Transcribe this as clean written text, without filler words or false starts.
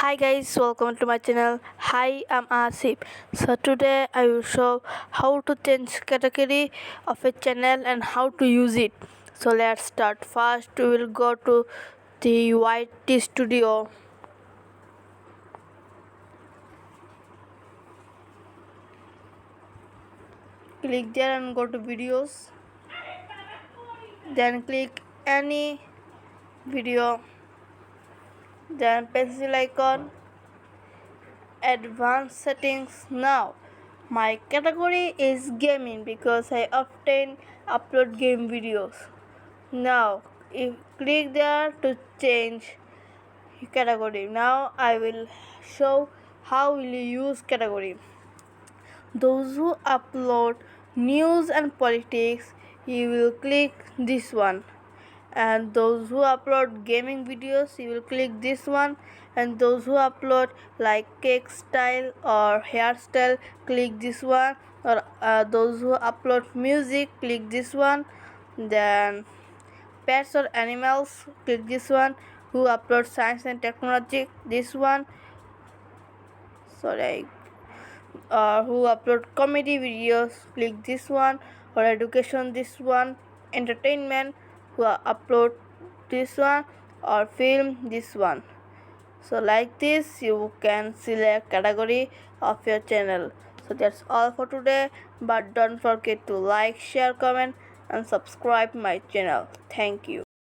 Hi guys, welcome to my channel. Hi, I'm Asif. So today I will show how to change category of a channel and how to use it. So let's start. First we will go to the YT studio. Click there and go to videos. Then click any video. Then pencil icon. Advanced settings. Now my category is gaming because I often upload game videos. Now if click there to change category. Now I will show how will you use category. Those who upload news and politics, you will click this one, and those who upload gaming videos, you will click this one, and those who upload like cake style or hairstyle, click this one, or those who upload music, click this one. Then pets or animals, click this one. Who upload science and technology, this one. Sorry, who upload comedy videos, click this one, or education, this one. Entertainment, who upload this one, or film, this one. So like this you can select category of your channel. So that's all for today, but don't forget to like, share, comment and subscribe my channel. Thank you.